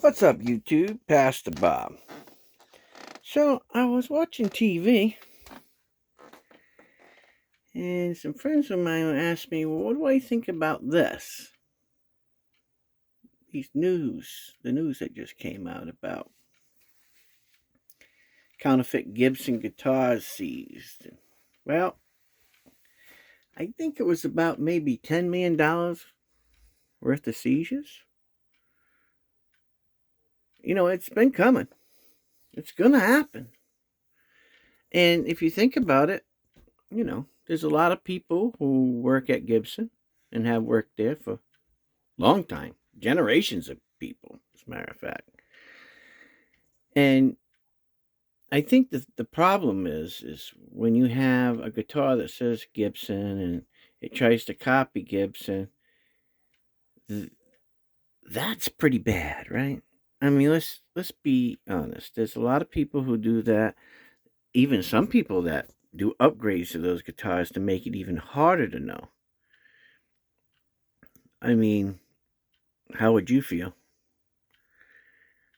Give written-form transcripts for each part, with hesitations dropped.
What's up, YouTube? Pastor Bob. So, I was watching TV, and some friends of mine asked me, well, what do I think about this? The news that just came out about counterfeit Gibson guitars seized. Well, I think it was about maybe $10 million worth of seizures. It's been coming. It's going to happen. And if you think about it, there's a lot of people who work at Gibson and have worked there for a long time, generations of people, as a matter of fact. And I think that the problem is when you have a guitar that says Gibson and it tries to copy Gibson, that's pretty bad, right? I mean, let's be honest. There's a lot of people who do that. Even some people that do upgrades to those guitars to make it even harder to know. I mean, how would you feel?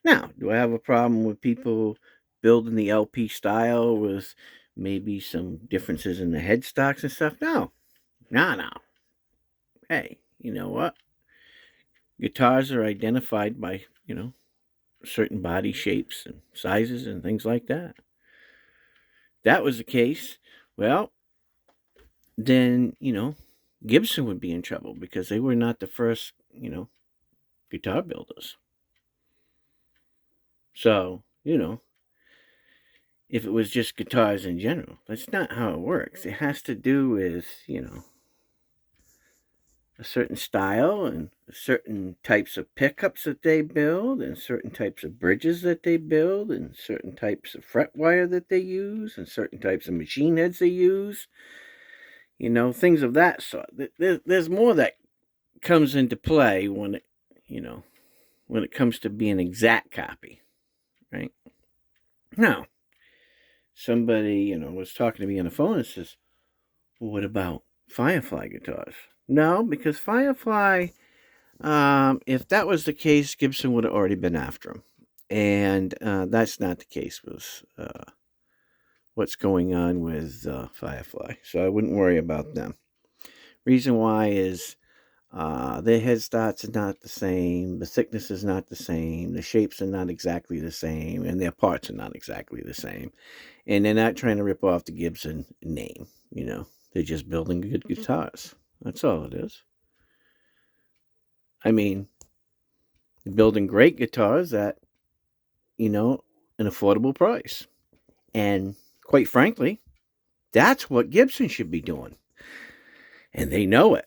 Now, do I have a problem with people building the LP style with maybe some differences in the headstocks and stuff? No. No. Hey, you know what? Guitars are identified by, certain body shapes and sizes and things like that. If that was the case, well, then, Gibson would be in trouble because they were not the first, guitar builders. So, if it was just guitars in general, that's not how it works. It has to do with, a certain style and certain types of pickups that they build and certain types of bridges that they build and certain types of fret wire that they use and certain types of machine heads they use. Things of that sort. There's more that comes into play when it comes to being an exact copy, right? Now, somebody, was talking to me on the phone and says, well, what about Firefly guitars? No, because Firefly, if that was the case, Gibson would have already been after him. And that's not the case with what's going on with Firefly. So I wouldn't worry about them. Reason why is their headstarts are not the same, the thickness is not the same, the shapes are not exactly the same, and their parts are not exactly the same. And they're not trying to rip off the Gibson name, They're just building good guitars. That's all it is. I mean, building great guitars at, an affordable price. And quite frankly, that's what Gibson should be doing. And they know it.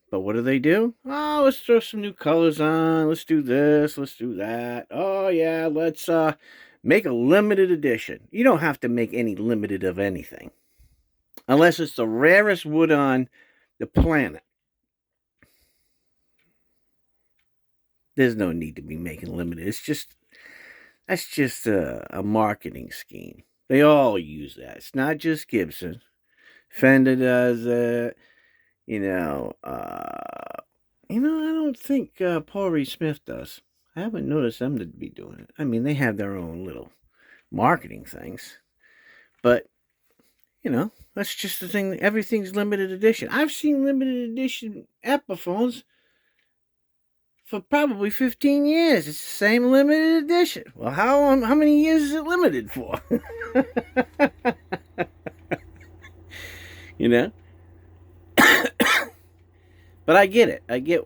But what do? Oh, let's throw some new colors on. Let's do this. Let's do that. Oh, yeah, let's make a limited edition. You don't have to make any limited of anything. Unless it's the rarest wood on the planet. There's no need to be making limited. That's just a marketing scheme. They all use that. It's not just Gibson. Fender does it. I don't think Paul Reed Smith does. I haven't noticed them to be doing it. I mean, they have their own little marketing things. But, that's just the thing. Everything's limited edition. I've seen limited edition Epiphones for probably 15 years. It's the same limited edition. Well, how many years is it limited for? But I get it. I get,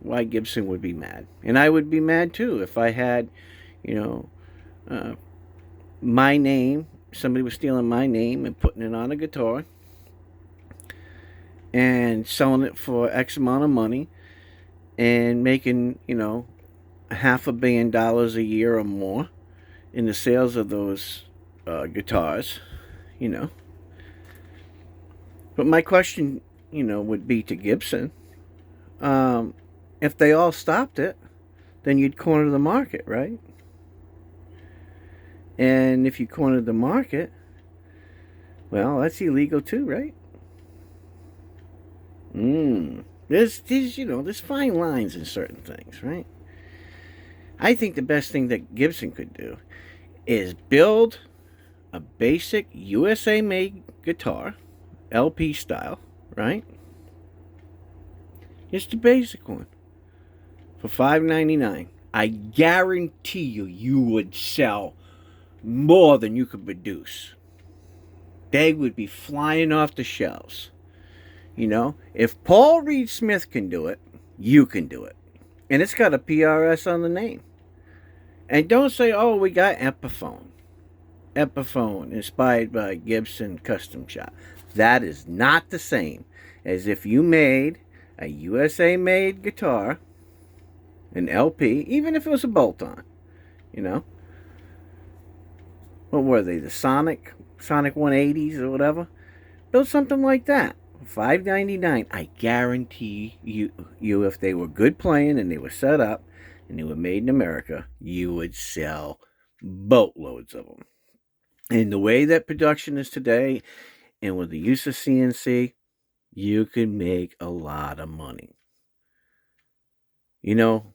why Gibson would be mad. And I would be mad too if I had, my name, somebody was stealing my name and putting it on a guitar and selling it for X amount of money and making, $500 million a year or more in the sales of those guitars, But my question, would be to Gibson. If they all stopped it, then you'd corner the market, right? And if you cornered the market, well, that's illegal too, right? There's fine lines in certain things, right? I think the best thing that Gibson could do is build a basic USA made guitar, LP style, right? Just a basic one for $5.99. I guarantee you would sell more than you could produce. They would be flying off the shelves. You know, if Paul Reed Smith can do it, you can do it. And it's got a PRS on the name. And don't say, oh, we got Epiphone. Epiphone, inspired by Gibson Custom Shop. That is not the same as if you made a USA made guitar, an LP, even if it was a bolt-on, you know. What were they, the Sonic 180s or whatever? Build something like that. $5.99. I guarantee you, if they were good playing and they were set up and they were made in America, you would sell boatloads of them. And the way that production is today, and with the use of CNC, you can make a lot of money. You know,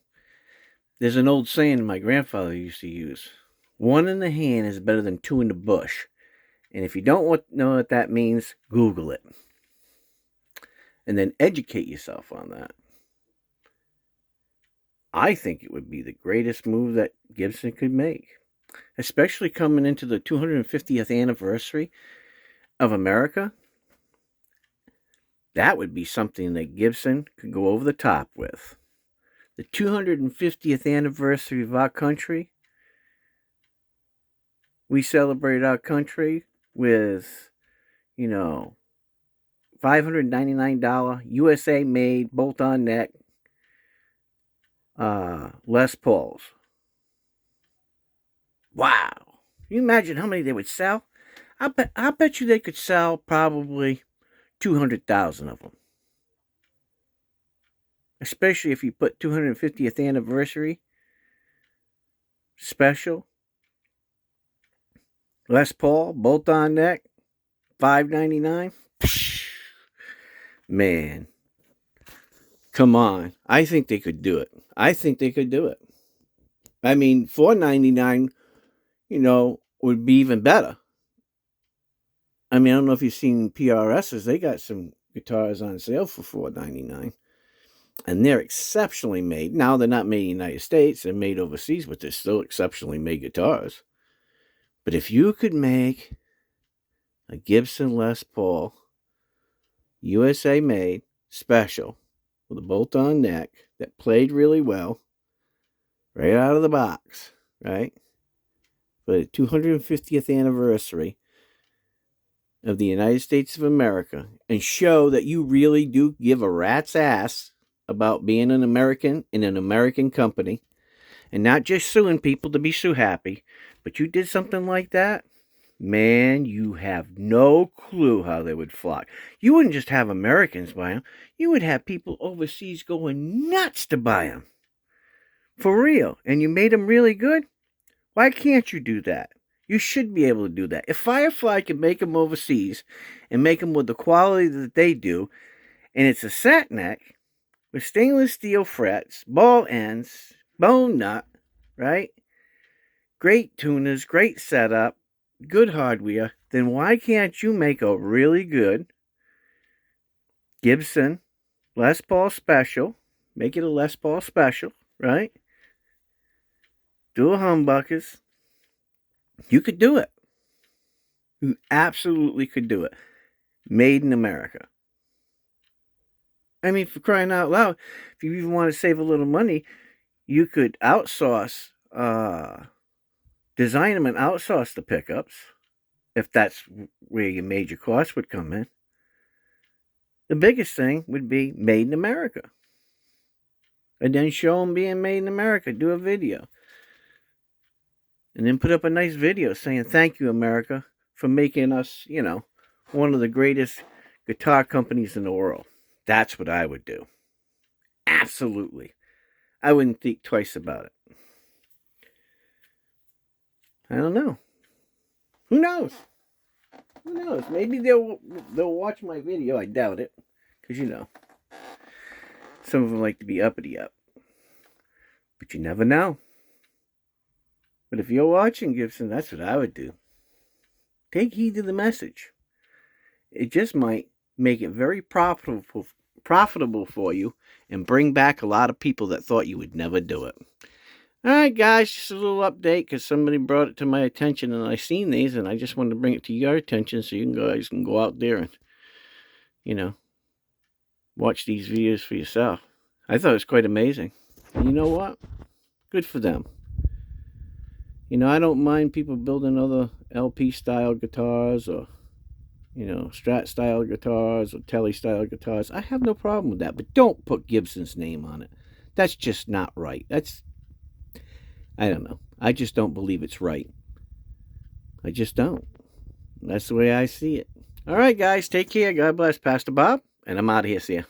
there's an old saying my grandfather used to use: one in the hand is better than two in the bush. And if you don't know what that means, Google it. And then educate yourself on that. I think it would be the greatest move that Gibson could make, especially coming into the 250th anniversary of America. That would be something that Gibson could go over the top with. The 250th anniversary of our country. We celebrate our country with, $599 USA made bolt-on neck Les Pauls. Wow. Can you imagine how many they would sell? I bet you they could sell probably 200,000 of them. Especially if you put 250th anniversary special. Les Paul, bolt-on neck, $5.99. Man, come on. I think they could do it. I mean, $4.99, would be even better. I mean, I don't know if you've seen PRSs. They got some guitars on sale for $4.99. And they're exceptionally made. Now, they're not made in the United States. They're made overseas, but they're still exceptionally made guitars. But if you could make a Gibson Les Paul, USA made, special, with a bolt-on neck that played really well, right out of the box, right? For the 250th anniversary of the United States of America, and show that you really do give a rat's ass about being an American in an American company, and not just suing people to be so happy, but you did something like that, man, you have no clue how they would flock. You wouldn't just have Americans buy them. You would have people overseas going nuts to buy them. For real. And you made them really good? Why can't you do that? You should be able to do that. If Firefly can make them overseas and make them with the quality that they do, and it's a set neck with stainless steel frets, ball ends, bone nut, right? Great tuners, great setup, good hardware, then why can't you make a really good Gibson Les Paul special? Make it a Les Paul special, right? Do a humbuckers. You could do it. You absolutely could do it. Made in America. I mean, for crying out loud, if you even want to save a little money, you could outsource, design them and outsource the pickups, if that's where your major cost would come in. The biggest thing would be made in America. And then show them being made in America. Do a video. And then put up a nice video saying, thank you, America, for making us, one of the greatest guitar companies in the world. That's what I would do. Absolutely. I wouldn't think twice about it. I don't know. Who knows? Who knows? Maybe they'll watch my video. I doubt it. Because, some of them like to be uppity up. But you never know. But if you're watching, Gibson, that's what I would do. Take heed to the message. It just might make it very profitable for you and bring back a lot of people that thought you would never do it. All right, guys, just a little update because somebody brought it to my attention and I seen these and I just wanted to bring it to your attention so you guys can go out there and, watch these videos for yourself. I thought it was quite amazing. And you know what? Good for them. I don't mind people building other LP style guitars or, Strat style guitars or Telly style guitars. I have no problem with that, but don't put Gibson's name on it. That's just not right. I don't know. I just don't believe it's right. I just don't. That's the way I see it. All right, guys, take care. God bless. Pastor Bob, and I'm out of here. See ya.